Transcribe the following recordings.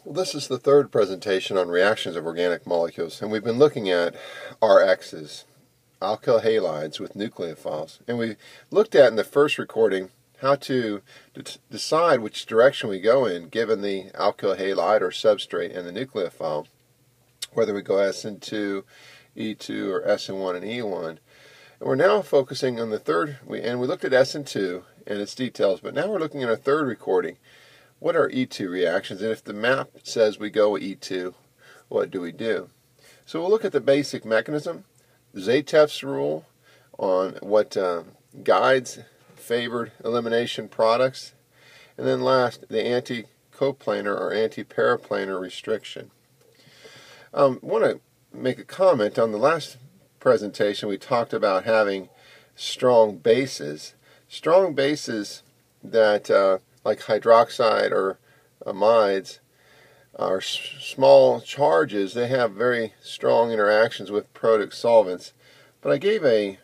Well, this is the third presentation on reactions of organic molecules, and we've been looking at RXs, alkyl halides with nucleophiles. And we looked at in the first recording how to decide which direction we go in given the alkyl halide or substrate and the nucleophile, whether we go SN2, E2, or SN1 and E1. And we're now focusing on the third, and we looked at SN2 and its details, but now we're looking at a third recording. What are E2 reactions? And if the map says we go E2, what do we do? So we'll look at the basic mechanism, Zaytev's rule on what guides favored elimination products, and then last, the anti-coplanar or anti-paraplanar restriction. I want to make a comment on the last presentation. We talked about having strong bases. Strong bases that like hydroxide or amides are small charges. They have very strong interactions with protic solvents. But I gave a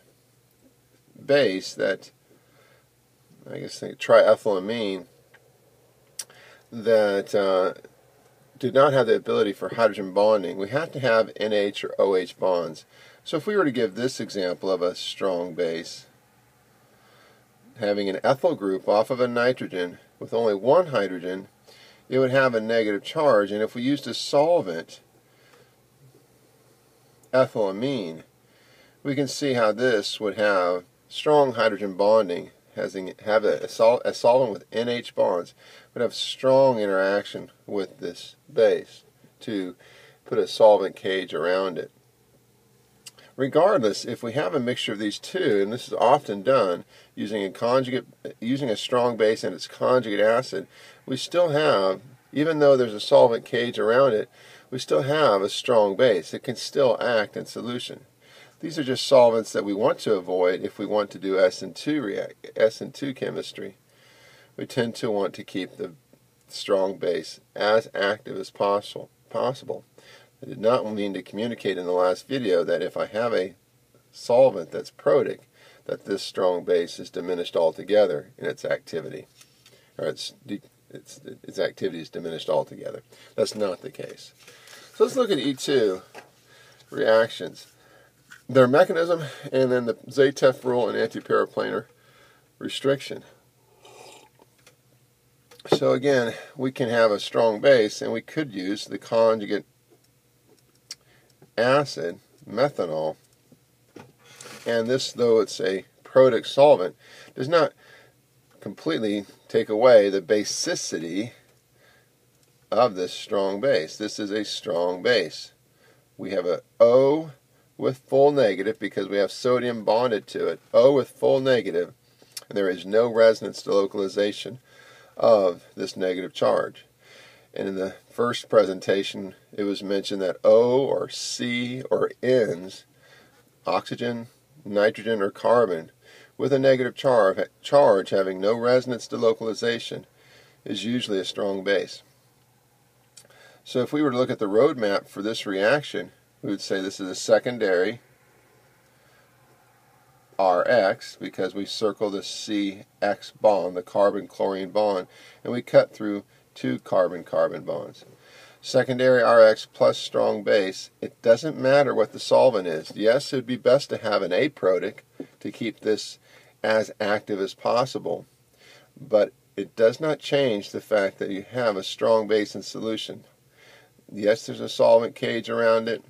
base that, I guess, triethylamine, that did not have the ability for hydrogen bonding. We have to have NH or OH bonds. So if we were to give this example of a strong base, having an ethyl group off of a nitrogen with only one hydrogen, it would have a negative charge. And if we used a solvent, ethylamine, we can see how this would have strong hydrogen bonding, have a solvent with NH bonds, would have strong interaction with this base to put a solvent cage around it. Regardless, if we have a mixture of these two, and this is often done using a strong base and its conjugate acid, we still have, even though there's a solvent cage around it, we still have a strong base. It can still act in solution. These are just solvents that we want to avoid if we want to do SN2 chemistry. We tend to want to keep the strong base as active as possible. I did not mean to communicate in the last video that if I have a solvent that's protic, that this strong base is diminished altogether in its activity, or its activity is diminished altogether. That's not the case. So let's look at E2 reactions, their mechanism, and then the Zaytev rule and antiparaplanar restriction. So again, we can have a strong base, and we could use the conjugate acid, methanol, and this, though it's a protic solvent, does not completely take away the basicity of this strong base. This is a strong base. We have a O with full negative because we have sodium bonded to it. O with full negative, and there is no resonance delocalization of this negative charge. And in the first presentation, it was mentioned that O or C or N's, oxygen, nitrogen, or carbon, with a negative charge having no resonance delocalization, is usually a strong base. So if we were to look at the roadmap for this reaction, we would say this is a secondary RX because we circle the CX bond, the carbon-chlorine bond, and we cut through two carbon-carbon bonds. Secondary RX plus strong base, it doesn't matter what the solvent is. Yes, it would be best to have an aprotic to keep this as active as possible, but it does not change the fact that you have a strong base in solution. Yes, there's a solvent cage around it.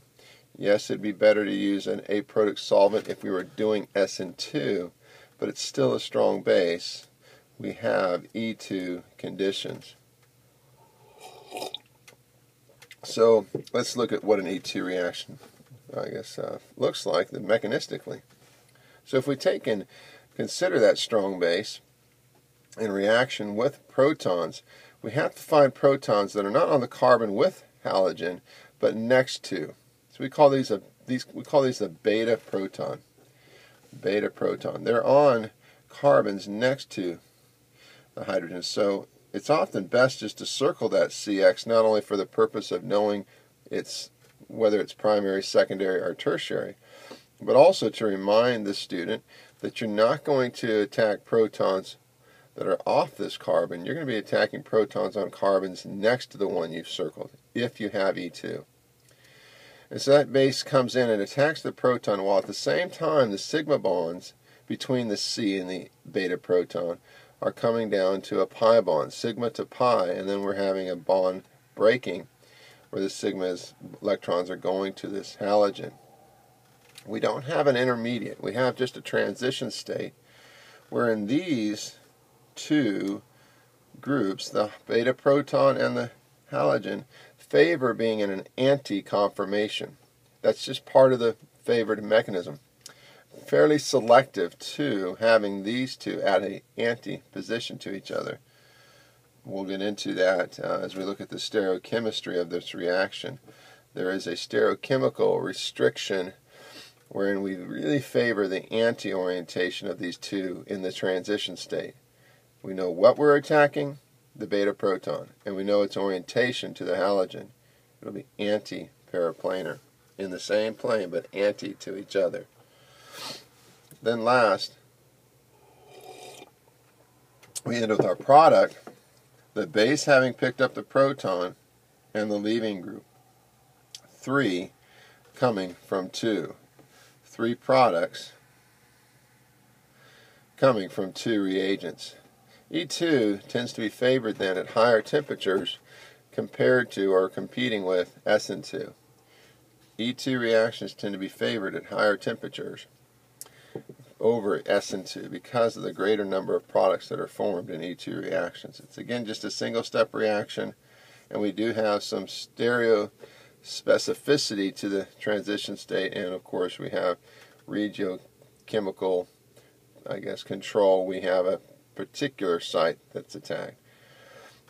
Yes, it'd be better to use an aprotic solvent if we were doing SN2, but it's still a strong base. We have E2 conditions. So let's look at what an E2 reaction, looks like mechanistically. So if we take and consider that strong base in reaction with protons, we have to find protons that are not on the carbon with halogen, but next to. So we call these a beta proton. Beta proton. They're on carbons next to the hydrogen. So it's often best just to circle that CX, not only for the purpose of knowing whether it's primary, secondary, or tertiary, but also to remind the student that you're not going to attack protons that are off this carbon, you're going to be attacking protons on carbons next to the one you've circled, if you have E2. And so that base comes in and attacks the proton, while at the same time the sigma bonds between the C and the beta proton are coming down to a pi bond, sigma to pi, and then we're having a bond breaking where the sigma's electrons are going to this halogen. We don't have an intermediate. We have just a transition state wherein these two groups, the beta proton and the halogen, favor being in an anti-conformation. That's just part of the favored mechanism. Fairly selective to having these two at an anti-position to each other. We'll get into that as we look at the stereochemistry of this reaction. There is a stereochemical restriction wherein we really favor the anti-orientation of these two in the transition state. We know what we're attacking, the beta proton, and we know its orientation to the halogen. It'll be anti-paraplanar, in the same plane but anti to each other. Then last, we end with our product, the base having picked up the proton and the leaving group. 3 coming from 2. 3 products coming from 2 reagents. E2 tends to be favored then at higher temperatures compared to or competing with SN2. E2 reactions tend to be favored at higher temperatures over SN2 because of the greater number of products that are formed in E2 reactions. It's again just a single step reaction, and we do have some stereo specificity to the transition state, and of course we have regiochemical, control. We have a particular site that's attacked,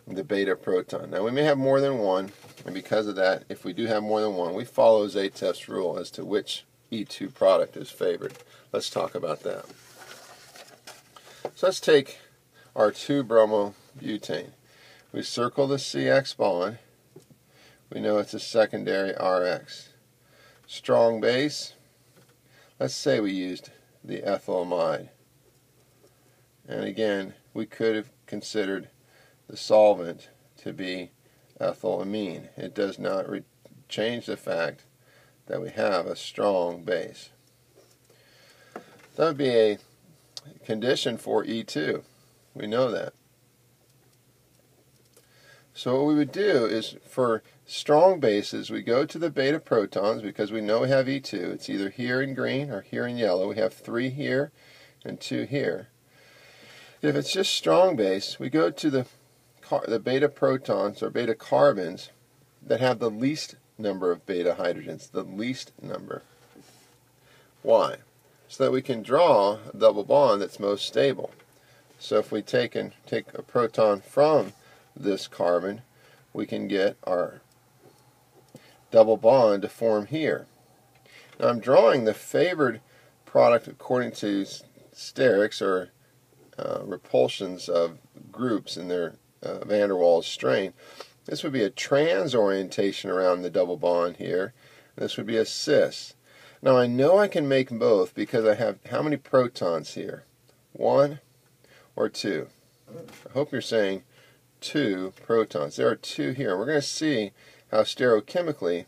the beta proton. Now we may have more than one, and because of that, if we do have more than one, we follow Zaitev's rule as to which E2 product is favored. Let's talk about that. So let's take our 2-bromobutane. We circle the CX bond. We know it's a secondary RX. Strong base. Let's say we used the ethylamide. And again, we could have considered the solvent to be ethylamine. It does not change the fact that we have a strong base. That would be a condition for E2. We know that. So what we would do is, for strong bases, we go to the beta protons because we know we have E2. It's either here in green or here in yellow. We have 3 here and 2 here. If it's just strong base, we go to the beta protons or beta carbons that have the least number of beta hydrogens, the least number. Why? So that we can draw a double bond that's most stable. So if we take a proton from this carbon, we can get our double bond to form here. Now I'm drawing the favored product according to sterics, or repulsions of groups in their van der Waals strain. This would be a trans orientation around the double bond here. This would be a cis. Now I know I can make both because I have how many protons here? 1 or 2? I hope you're saying 2 protons. There are 2 here. We're going to see how stereochemically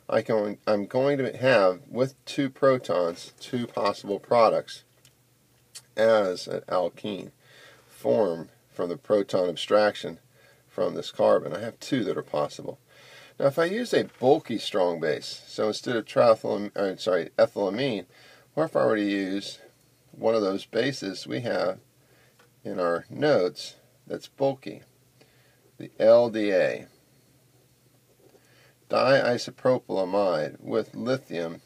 I'm going to have, with 2 protons, 2 possible products as an alkene formed from the proton abstraction from this carbon. I have 2 that are possible. Now if I use a bulky strong base, so instead of ethylamine, or if I were to use one of those bases we have in our notes that's bulky, the LDA, diisopropylamide with lithium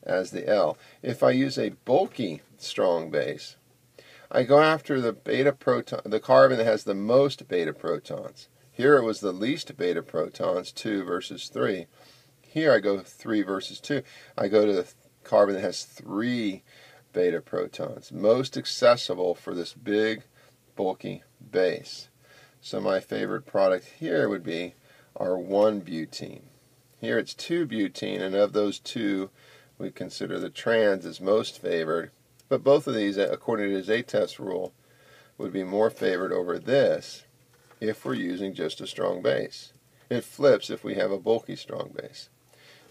as the L. If I use a bulky strong base, I go after the beta proton, the carbon that has the most beta protons. Here it was the least beta protons, 2 versus 3. Here I go 3 versus 2. I go to the carbon that has 3 beta protons, most accessible for this big, bulky base. So my favorite product here would be our 1-butene. Here it's 2-butene, and of those 2, we consider the trans as most favored. But both of these, according to Zaitev's rule, would be more favored over this if we're using just a strong base. It flips if we have a bulky strong base.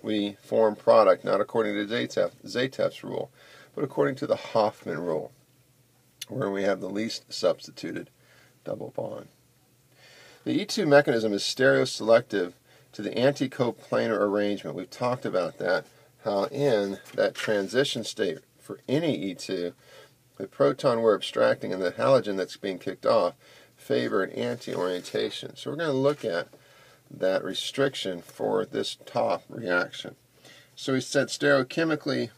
We form product not according to Zaitev's rule, but according to the Hoffman rule, where we have the least substituted double bond. The E2 mechanism is stereoselective to the anticoplanar arrangement. We've talked about that, how in that transition state for any E2, the proton we're abstracting and the halogen that's being kicked off favor an anti-orientation. So we're going to look at that restriction for this top reaction. So we said stereochemically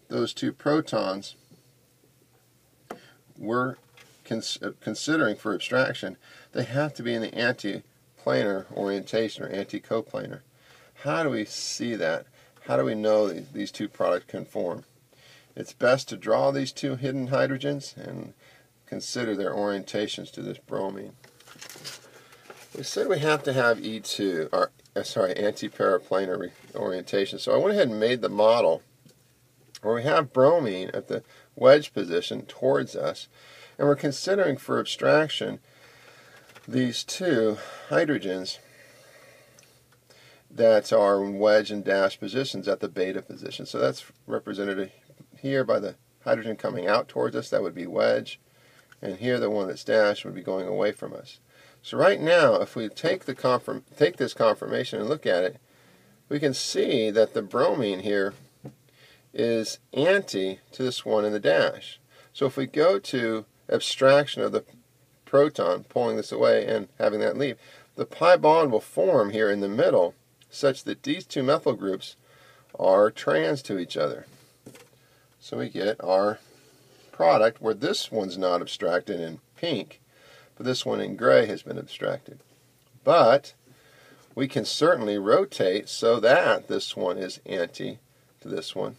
those two protons we're considering for abstraction, they have to be in the antiplanar orientation or anticoplanar. How do we see that? How do we know these two products can form? It's best to draw these two hidden hydrogens and consider their orientations to this bromine. We said we have to have E2, or antiparaplanar orientation. So I went ahead and made the model where we have bromine at the wedge position towards us, and we're considering for abstraction these two hydrogens that are in wedge and dash positions at the beta position. So that's represented here by the hydrogen coming out towards us, that would be wedge, and here the one that's dashed would be going away from us. So right now, if we take this conformation and look at it, we can see that the bromine here is anti to this one in the dash. So if we go to abstraction of the proton, pulling this away and having that leave, the pi bond will form here in the middle such that these two methyl groups are trans to each other. So we get our product where this one's not abstracted in pink, but this one in gray has been abstracted. But we can certainly rotate so that this one is anti to this one.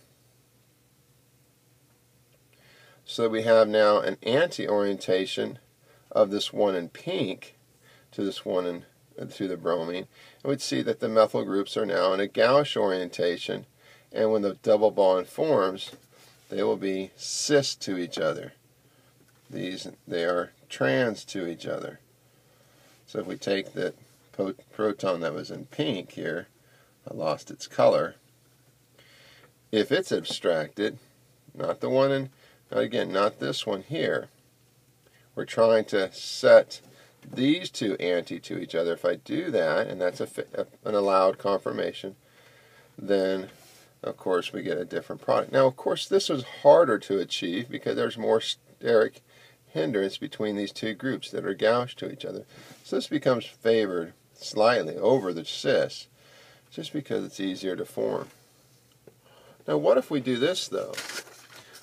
So we have now an anti-orientation of this one in pink to this one to the bromine. And we'd see that the methyl groups are now in a gauche orientation, and when the double bond forms, they will be cis to each other. They are trans to each other. So if we take the proton that was in pink here, I lost its color. If it's abstracted, not the one in, again, not this one here, we're trying to set these two anti to each other. If I do that, and that's an allowed conformation, then of course we get a different product. Now of course this was harder to achieve because there's more steric hindrance between these two groups that are gouged to each other. So this becomes favored slightly over the cis just because it's easier to form. Now what if we do this though?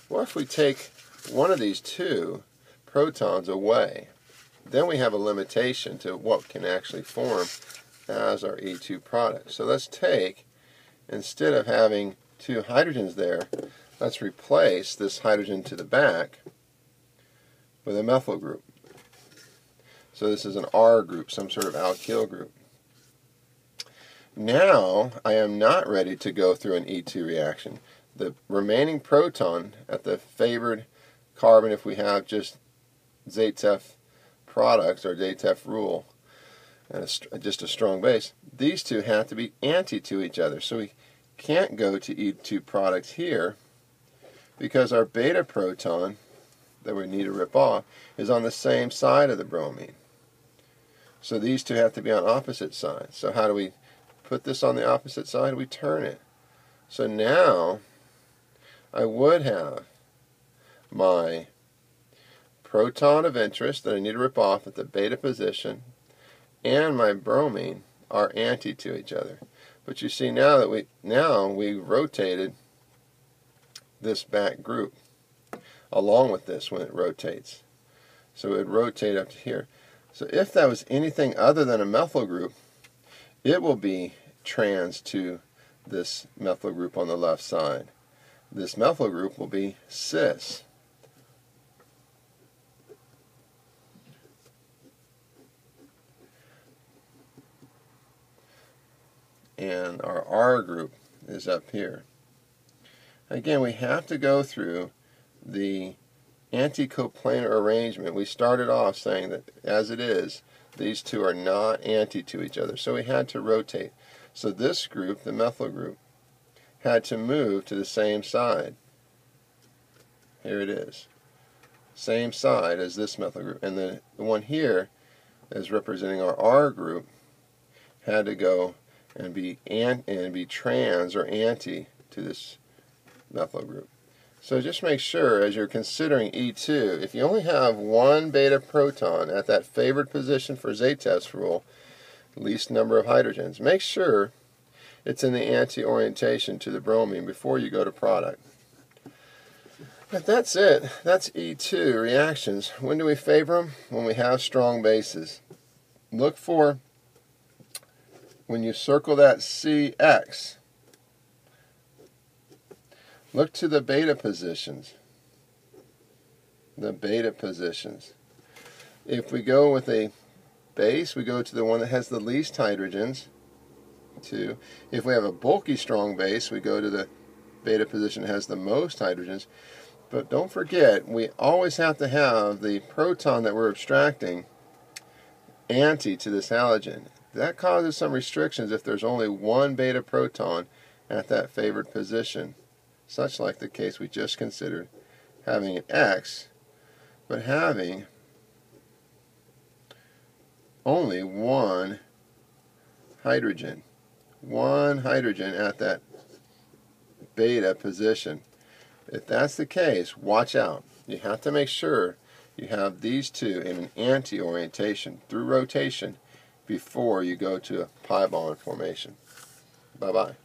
What if we take one of these two protons away? Then we have a limitation to what can actually form as our E2 product. So let's take, instead of having two hydrogens there, let's replace this hydrogen to the back with a methyl group. So this is an R group, some sort of alkyl group. Now I am not ready to go through an E2 reaction. The remaining proton at the favored carbon, if we have just Zaitsev products or Zaitsev rule and just a strong base, these two have to be anti to each other. So we can't go to E2 products here because our beta proton that we need to rip off is on the same side of the bromine. So these two have to be on opposite sides. So how do we put this on the opposite side? We turn it. So now I would have my proton of interest that I need to rip off at the beta position and my bromine are anti to each other. But you see now that we rotated this back group along with this when it rotates. So it would rotate up to here. So if that was anything other than a methyl group, it will be trans to this methyl group on the left side. This methyl group will be cis. And our R group is up here. Again, we have to go through the anticoplanar arrangement. We started off saying that as it is, these two are not anti to each other, so we had to rotate. So this group, the methyl group, had to move to the same side. Here it is. Same side as this methyl group. And the one here is representing our R group had to go and be trans or anti to this methyl group. So just make sure as you're considering E2, if you only have one beta proton at that favored position for Zaitev's rule, least number of hydrogens, make sure it's in the anti-orientation to the bromine before you go to product. But that's it. That's E2 reactions. When do we favor them? When we have strong bases. Look for, when you circle that CX, look to the beta positions. The beta positions. If we go with a base, we go to the one that has the least hydrogens. 2. If we have a bulky strong base, we go to the beta position that has the most hydrogens. But don't forget, we always have to have the proton that we're abstracting anti to this halogen. That causes some restrictions if there's only one beta proton at that favored position, such like the case we just considered, having an X, but having only one hydrogen. One hydrogen at that beta position. If that's the case, watch out. You have to make sure you have these two in an anti-orientation through rotation before you go to a pi bond formation. Bye-bye.